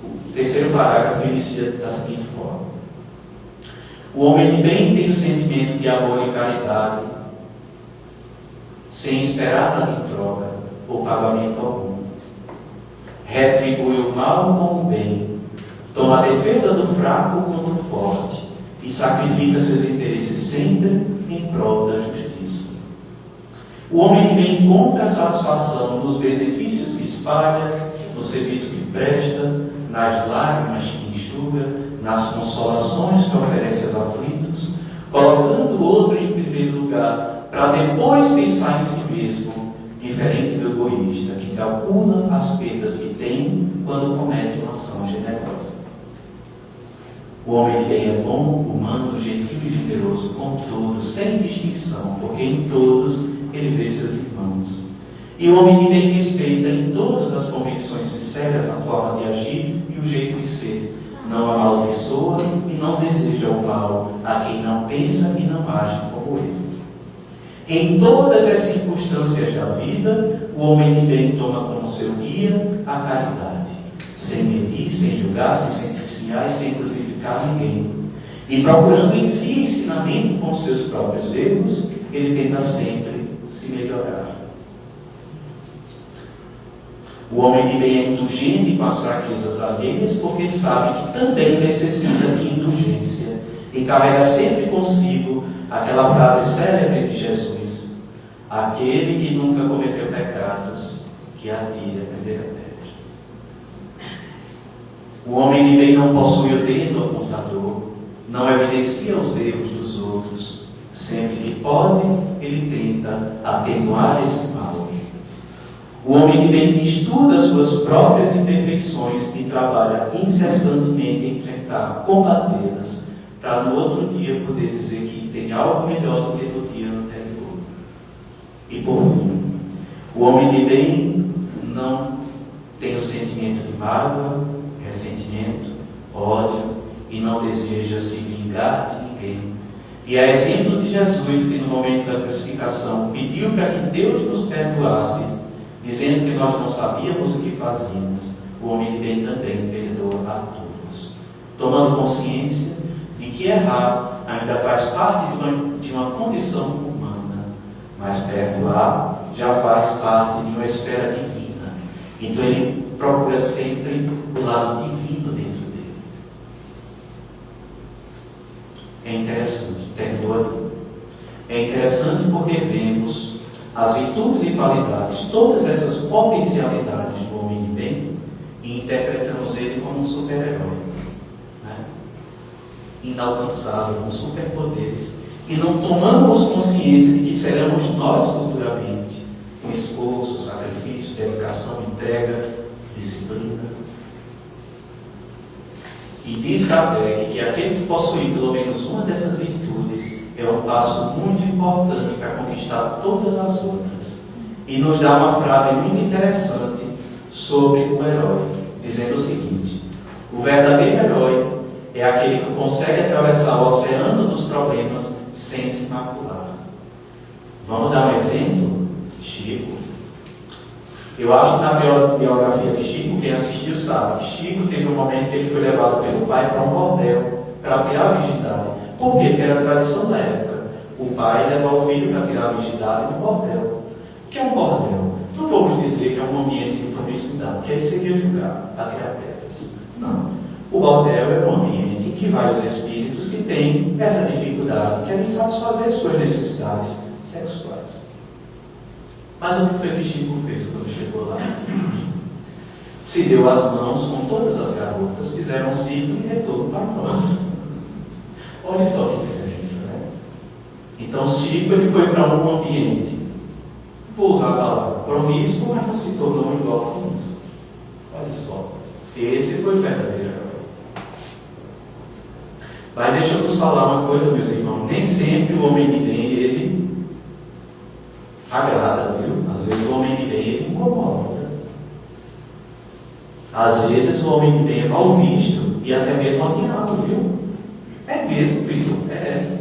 O terceiro parágrafo inicia da seguinte forma: o homem de bem tem o sentimento de amor e caridade, sem esperar nada em troca ou pagamento algum. Retribui o mal com o bem, toma a defesa do fraco contra o forte e sacrifica seus interesses sempre em prol da justiça. O homem de bem encontra satisfação nos benefícios que espalha, no serviço que presta, nas lágrimas que enxuga, nas consolações que oferece aos aflitos, colocando o outro em primeiro lugar, para depois pensar em si mesmo, diferente do egoísta, que calcula as perdas que tem quando comete uma ação generosa. O homem de bem é bom, humano, gentil e generoso com todos, sem distinção, porque em todos ele vê seus irmãos. E o homem de bem respeita em todas as convicções sinceras a forma de agir e o jeito de ser. Não amaldiçoa e não deseja o mal a quem não pensa e não age como ele. Em todas as circunstâncias da vida, o homem de bem toma como seu guia a caridade, sem medir, sem julgar, sem sentenciar e sem crucificar ninguém. E procurando em si ensinamento com os seus próprios erros, ele tenta sempre se melhorar. O homem de bem é indulgente com as fraquezas alheias, porque sabe que também necessita de indulgência e carrega sempre consigo aquela frase célebre de Jesus: aquele que nunca cometeu pecados, que atire a primeira pedra. O homem de bem não possui o dedo apontador, não evidencia os erros dos outros. Sempre que pode, ele tenta atenuar esse mal. O homem de bem estuda suas próprias imperfeições e trabalha incessantemente em enfrentar, combatê-las, para no outro dia poder dizer que tem algo melhor do que no dia anterior. E por fim, o homem de bem não tem o sentimento de mágoa, ressentimento, ódio e não deseja se vingar de ninguém. E a exemplo de Jesus, que no momento da crucificação pediu para que Deus nos perdoasse, dizendo que nós não sabíamos o que fazíamos, o homem de bem também perdoa a todos, tomando consciência de que errar ainda faz parte de uma condição humana, mas perdoar já faz parte de uma esfera divina. Então ele procura sempre o lado divino dentro dele. É interessante, terminou ali. É interessante porque vemos as virtudes e qualidades, todas essas potencialidades do homem de bem, e interpretamos ele como um super-herói, né? Inalcançável, com superpoderes, e não tomamos consciência de que seremos nós futuramente, com esforço, sacrifício, dedicação, entrega, disciplina. E diz Kardec que aquele que possui pelo menos uma dessas virtudes é um passo muito importante para conquistar todas as outras. E nos dá uma frase muito interessante sobre o herói, dizendo o seguinte: o verdadeiro herói é aquele que consegue atravessar o oceano dos problemas sem se macular. Vamos dar um exemplo? Chico. Eu acho que na biografia de Chico, quem assistiu sabe que Chico teve um momento que ele foi levado pelo pai para um bordel, para tirar a virgindade. Por quê? Porque era a tradição da época. O pai levar o filho para tirar a virgindade no bordel. O que é um bordel? Não vou dizer que é um ambiente de promiscuidade, porque aí seria julgar, atirar pedras. Não. O bordel é um ambiente em que vários espíritos que têm essa dificuldade, querem satisfazer suas necessidades sexuais. Mas o que foi que Chico fez quando chegou lá? Se deu as mãos com todas as garotas, fizeram um ciclo e retorno para nós. Olha só que diferença, né? Então Chico ele foi para um ambiente, vou usar a palavra promíscuo, mas não se tornou igual promíscuo. Olha só, esse foi o verdadeiro herói. Mas deixa eu vos falar uma coisa, meus irmãos, nem sempre o homem de bem, ele agrada, viu? Às vezes o homem de bem, ele incomoda. Às vezes o homem de bem é mal visto e até mesmo odiado, viu? É mesmo, Vitor, é.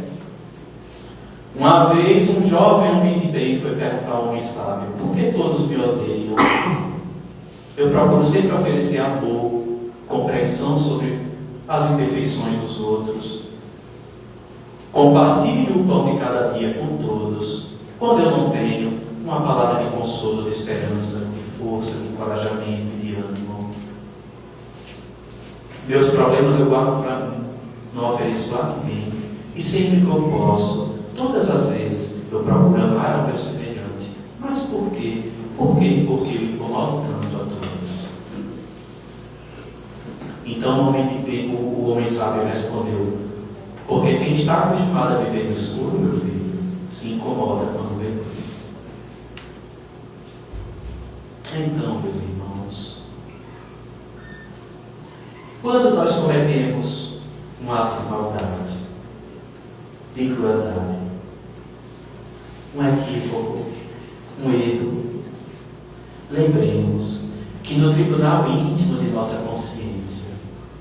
Uma vez um jovem homem de bem foi perguntar a um homem sábio: por que todos me odeiam? Eu procuro sempre oferecer amor, compreensão sobre as imperfeições dos outros. Compartilho o pão de cada dia com todos. Quando eu não tenho, uma palavra de consolo, de esperança, de força, de encorajamento, de ânimo. Meus problemas eu guardo para mim, não ofereço a ninguém. E sempre que eu posso, todas as vezes, eu procuro amar ao meu semelhante. Mas por quê? Porque eu incomodo tanto a todos. Então o homem sábio respondeu: porque quem está acostumado a viver no escuro, meu filho, se incomoda quando vê luz. Então, meus irmãos, quando nós cometemos um ato de maldade, de crueldade, um equívoco, um erro, lembremos que no tribunal íntimo de nossa consciência,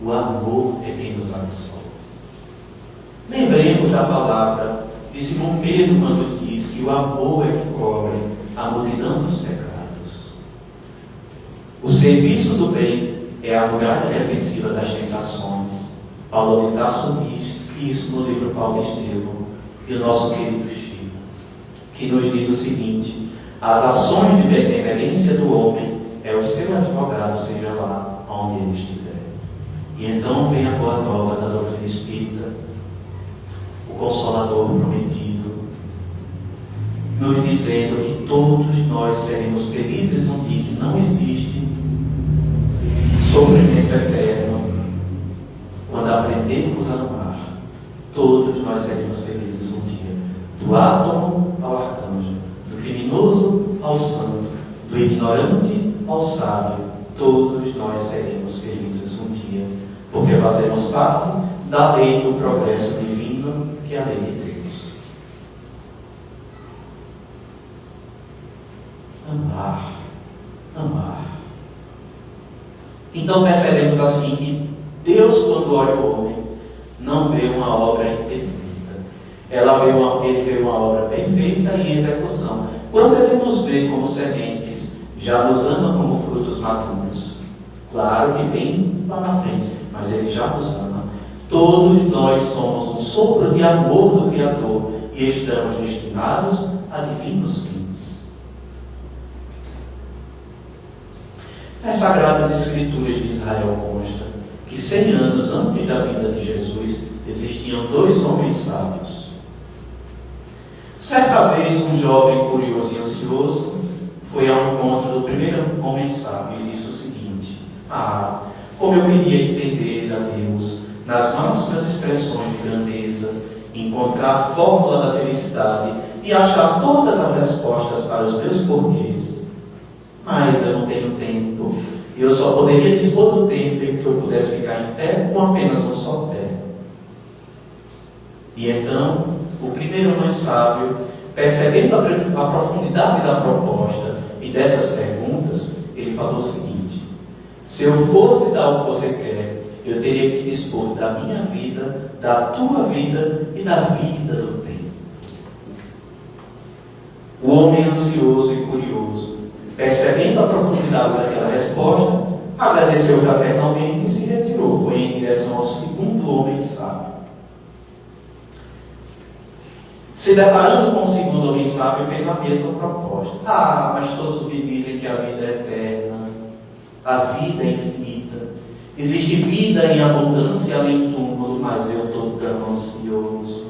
o amor é quem nos absolve. Lembremos da palavra de Simão Pedro quando diz que o amor é que cobre a multidão dos pecados. O serviço do bem é a muralha defensiva das tentações. Paulo de Tarso diz isso no livro Paulo Estevão, e o nosso querido Chico, que nos diz o seguinte: as ações de benemerência do homem é o seu advogado, seja lá onde ele estiver. E então vem a boa nova da doutrina espírita, o Consolador prometido, nos dizendo que todos nós seremos felizes um dia, que não existe sofrimento eterno, todos nós seremos felizes um dia. Do átomo ao arcanjo, do criminoso ao santo, do ignorante ao sábio, todos nós seremos felizes um dia, porque fazemos parte da lei do progresso divino, que é a lei de Deus. Amar, amar. Então percebemos assim que Deus, quando olha o homem, não vê uma obra imperfeita. Ele vê uma obra perfeita em execução. Quando Ele nos vê como sementes, já nos ama como frutos maduros. Claro que bem lá na frente, mas Ele já nos ama. Todos nós somos um sopro de amor do Criador e estamos destinados a divinos fins. Nas Sagradas Escrituras de Israel consta que 100 anos antes da vinda de Jesus existiam 2 homens sábios. Certa vez um jovem curioso e ansioso foi ao encontro do primeiro homem sábio e disse o seguinte: como eu queria entender a Deus nas máximas expressões de grandeza, encontrar a fórmula da felicidade e achar todas as respostas para os meus porquês. Mas eu não tenho tempo. Eu só poderia dispor do tempo em que eu pudesse ficar em pé com apenas um só pé. E então, o primeiro homem sábio, percebendo a profundidade da proposta e dessas perguntas, ele falou o seguinte: se eu fosse dar o que você quer, eu teria que dispor da minha vida, da tua vida e da vida do tempo. O homem ansioso e curioso, percebendo a profundidade daquela resposta, agradeceu fraternalmente e se retirou. Foi em direção ao segundo homem sábio. Se deparando com o segundo homem sábio, fez a mesma proposta. Mas todos me dizem que a vida é eterna, a vida é infinita. Existe vida em abundância além do túmulo, mas eu estou tão ansioso,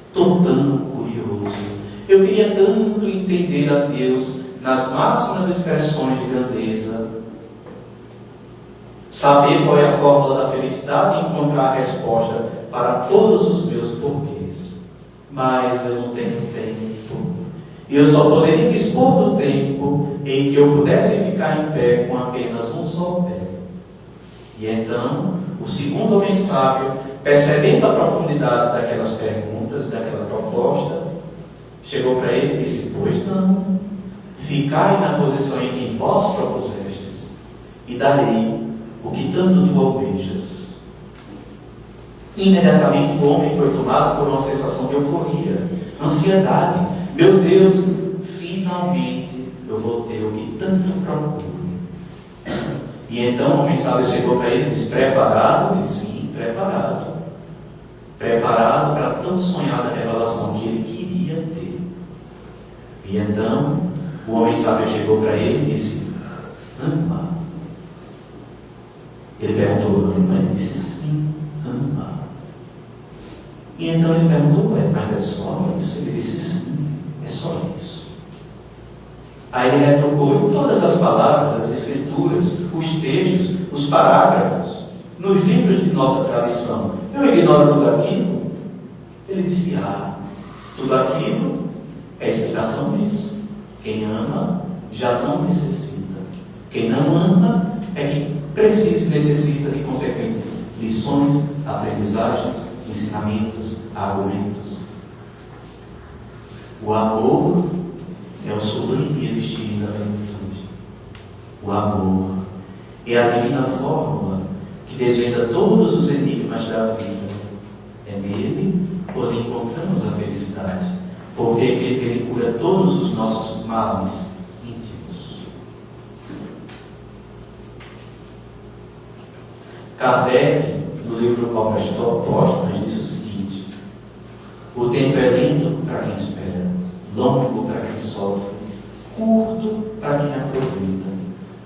estou tão curioso. Eu queria tanto entender a Deus nas máximas expressões de grandeza, saber qual é a fórmula da felicidade e encontrar a resposta para todos os meus porquês. Mas eu não tenho tempo. Eu só poderia dispor do tempo em que eu pudesse ficar em pé com apenas um só pé. E então, o segundo homem sábio, percebendo a profundidade daquelas perguntas, daquela proposta, chegou para ele e disse: pois não, ficai na posição em que vós propusestes, e darei o que tanto tu almejas. Imediatamente o homem foi tomado por uma sensação de euforia, ansiedade. Meu Deus, finalmente eu vou ter o que tanto procuro. E então o homem sábio chegou para ele e disse: preparado? Ele disse: sim, preparado. Preparado para a tão sonhada revelação que ele queria ter. E então o homem sábio chegou para ele e disse: ama. Ele perguntou: ama? Ele disse: sim, ama. E então ele perguntou: mas é só isso? Ele disse: sim, é só isso. Aí ele retrucou em todas as palavras, as escrituras, os textos, os parágrafos, nos livros de nossa tradição. Eu ignoro tudo aquilo? Ele disse: tudo aquilo é a explicação disso. Quem ama já não necessita. Quem não ama é que precisa e necessita de consequentes lições, aprendizagens, ensinamentos, argumentos. O amor é o sublime vestir da plenitude. O amor é a divina fórmula que desvenda todos os enigmas da vida. É nele onde encontramos a felicidade, porque ele cura todos os nossos males íntimos. Kardec, no livro Obras Póstumas, disse o seguinte: o tempo é lindo para quem espera, longo para quem sofre, curto para quem aproveita,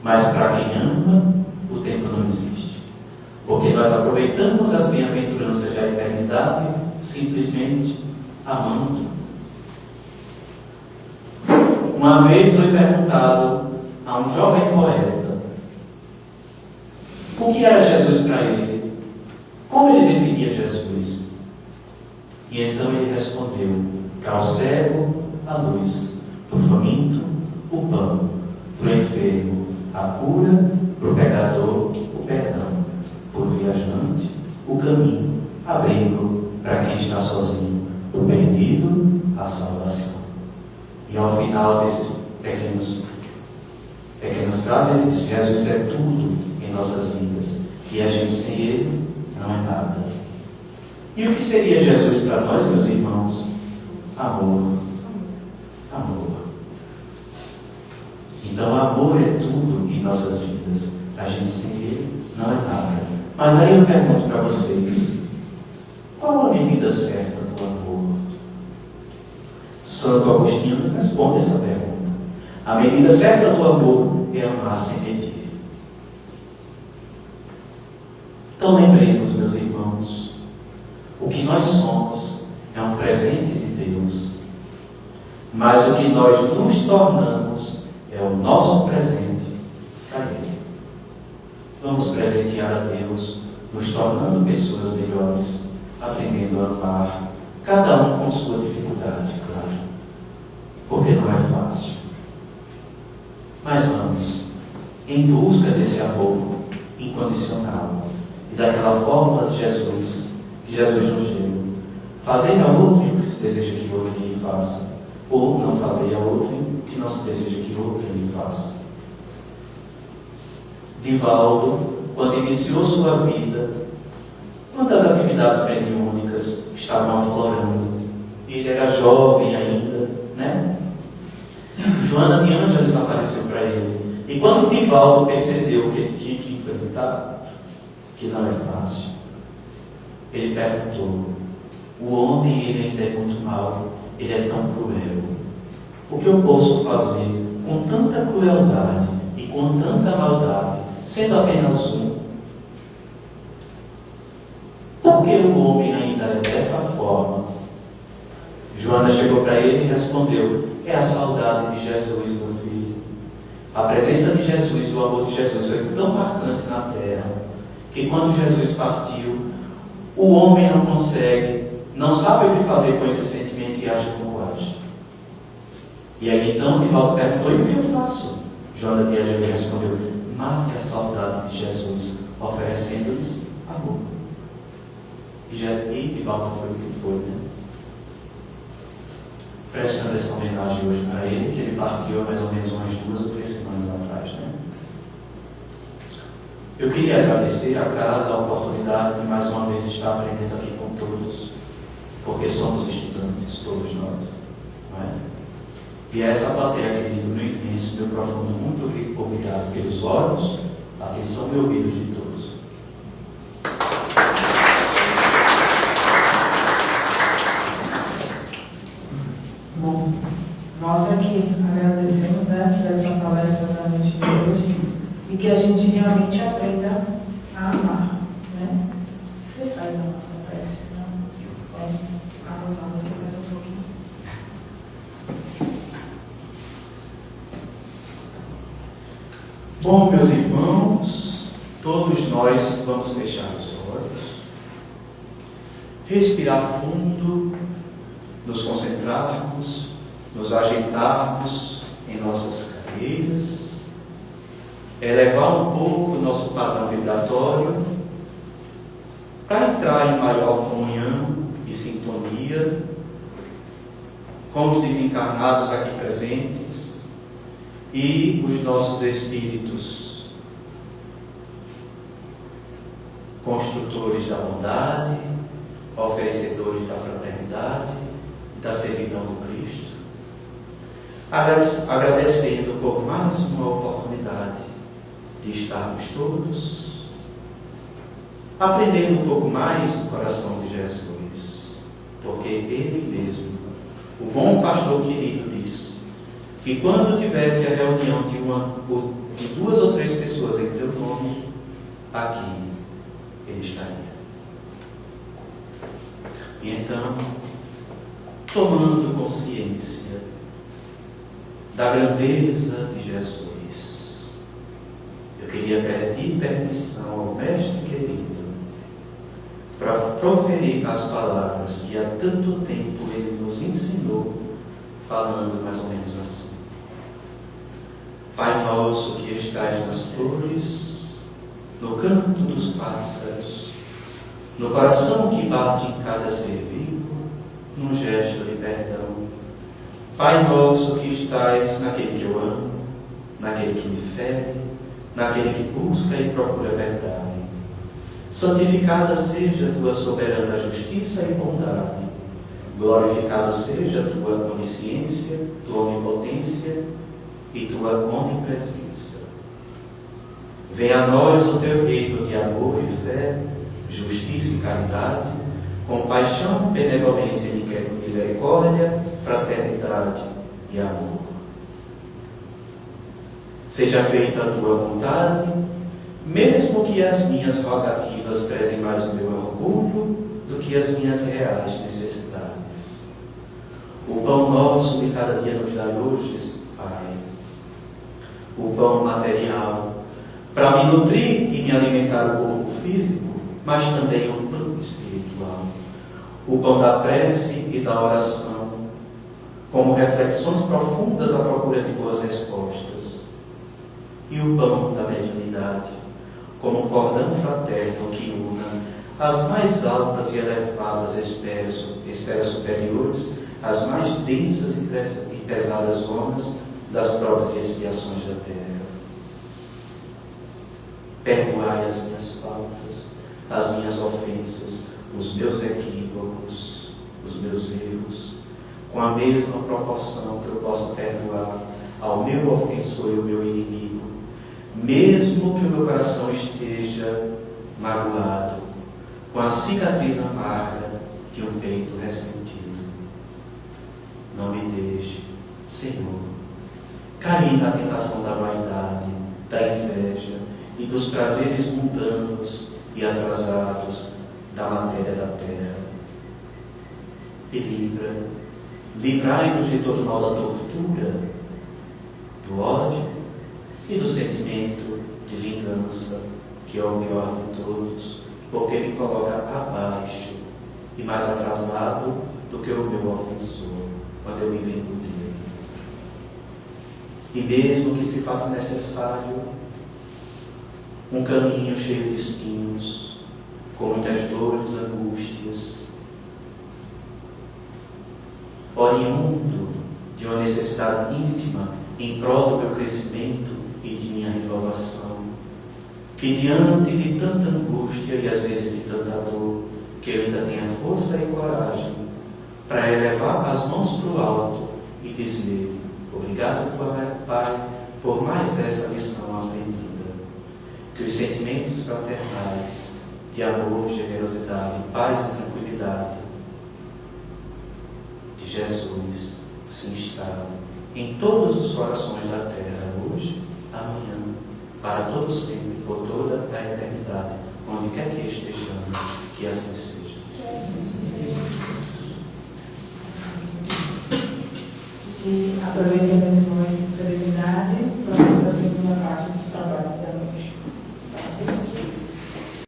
mas para quem ama, o tempo não existe, porque nós aproveitamos as bem-aventuranças da eternidade simplesmente amando. Uma vez foi perguntado a um jovem poeta o que era Jesus para ele, como ele definia Jesus. E então ele respondeu: para o cego, a luz, para o faminto, o pão, para o enfermo, a cura, para o pecador, o perdão, para o viajante, o caminho, abrigo para quem está sozinho, para o perdido, a salvação. E ao final desses pequenas frases, ele diz: Jesus é tudo em nossas vidas, e a gente sem ele não é nada. E o que seria Jesus para nós, meus irmãos? Amor. Amor. Então, amor é tudo em nossas vidas. A gente sem ele não é nada. Mas aí eu pergunto para vocês: qual a medida certa do amor? Santo Agostinho nos responde essa pergunta. A medida certa do amor é amar sem medir. Então lembremos, meus irmãos, o que nós somos é um presente de Deus, mas o que nós nos tornamos é o nosso presente para Ele. Vamos presentear a Deus, nos tornando pessoas melhores, aprendendo a amar, cada um com sua dificuldade, claro, porque não é fácil. Mas vamos em busca desse amor incondicional e daquela fórmula de Jesus, que Jesus nos deu: fazer a outro o que se deseja que o outro lhe faça, ou não fazer a outro o que não se deseja que o outro lhe faça. Divaldo, quando iniciou sua vida, quantas atividades mediúnicas estavam aflorando? Ele era jovem ainda, né? Joana de Ângeles apareceu para ele. E quando Divaldo percebeu que ele tinha que enfrentar, que não é fácil, ele perguntou: o homem, ele ainda é muito mau, ele é tão cruel. O que eu posso fazer com tanta crueldade e com tanta maldade, sendo apenas um? Por que o homem ainda é dessa forma? Joana chegou para ele e respondeu: é a saudade de Jesus, meu filho. A presença de Jesus, o amor de Jesus foi tão marcante na terra, que quando Jesus partiu, o homem não consegue, não sabe o que fazer com esse sentimento e age como age. E aí então Divaldo perguntou: e o que eu faço? Joana de Ângeles respondeu: mate a saudade de Jesus, oferecendo-lhes amor. E Divaldo foi o que foi, né? Prestando essa homenagem hoje para ele, que ele partiu há mais ou menos umas 2 ou 3 semanas atrás, né? Eu queria agradecer à casa a oportunidade de mais uma vez estar aprendendo aqui com todos, porque somos estudantes, todos nós, não é? E a essa plateia, querido, meu imenso, meu profundo, muito obrigado pelos olhos, atenção e ouvidos de todos. Bom, nós aqui agradecemos, né, por essa palestra da noite de hoje, e que a gente realmente aprenda a amar, né? Você faz a nossa prece final? Eu posso abusar você mais um pouquinho? Bom, meus irmãos, todos nós vamos fechar os olhos, respirar fundo, nos concentrarmos, nos ajeitarmos em nossas cadeiras, elevar um pouco o nosso padrão vibratório para entrar em maior comunhão e sintonia com os desencarnados aqui presentes e os nossos espíritos construtores da bondade, oferecedores da fraternidade, da servidão do Cristo, agradecendo por mais uma oportunidade de estarmos todos aprendendo um pouco mais do coração de Jesus, porque Ele mesmo, o bom pastor querido, disse que quando tivesse a reunião de 2 ou 3 pessoas em teu nome, aqui Ele estaria. E então, tomando consciência da grandeza de Jesus, eu queria pedir permissão ao Mestre querido para proferir as palavras que há tanto tempo Ele nos ensinou, falando mais ou menos assim: Pai nosso que estais nas flores, no canto dos pássaros, no coração que bate em cada ser vivo, num gesto de perdão. Pai nosso que estais naquele que eu amo, naquele que me fere, naquele que busca e procura a verdade. Santificada seja a tua soberana justiça e bondade. Glorificado seja a tua onisciência, tua onipotência e tua onipresença. Venha a nós o teu reino de amor e fé, justiça e caridade, compaixão, benevolência e misericórdia, fraternidade e amor. Seja feita a tua vontade, mesmo que as minhas rogativas prezem mais o meu orgulho do que as minhas reais necessidades. O pão nosso de cada dia nos dai hoje, Pai. O pão material, para me nutrir e me alimentar o corpo físico, mas também o pão espiritual. O pão da prece e da oração, como reflexões profundas à procura de boas respostas. E o pão da mediunidade, como um cordão fraterno que una as mais altas e elevadas esferas superiores, as mais densas e pesadas zonas das provas e expiações da terra. Perdoai as minhas faltas, as minhas ofensas, os meus equívocos, os meus erros, com a mesma proporção que eu possa perdoar ao meu ofensor e ao meu inimigo, mesmo que o meu coração esteja magoado, com a cicatriz amarga de um peito ressentido. Não me deixe, Senhor, cair na tentação da vaidade, da inveja e dos prazeres mundanos e atrasados da matéria da terra. E livrai-nos de todo mal da tortura, do ódio e do sentimento de vingança, que é o pior de todos, porque me coloca abaixo e mais atrasado do que o meu ofensor, quando eu me vingo dele. E mesmo que se faça necessário um caminho cheio de espinhos, com muitas dores, angústias, oriundo de uma necessidade íntima em prol do meu crescimento e de minha renovação, que diante de tanta angústia e às vezes de tanta dor, que eu ainda tenha força e coragem para elevar as mãos para o alto e dizer: obrigado, Pai, por mais essa lição aprendida. Que os sentimentos fraternais de amor, generosidade, paz e tranquilidade de Jesus se instalem em todos os corações da terra, hoje, amanhã, para todo sempre, por toda a eternidade, onde quer que estejamos, que assim seja. E aproveitando esse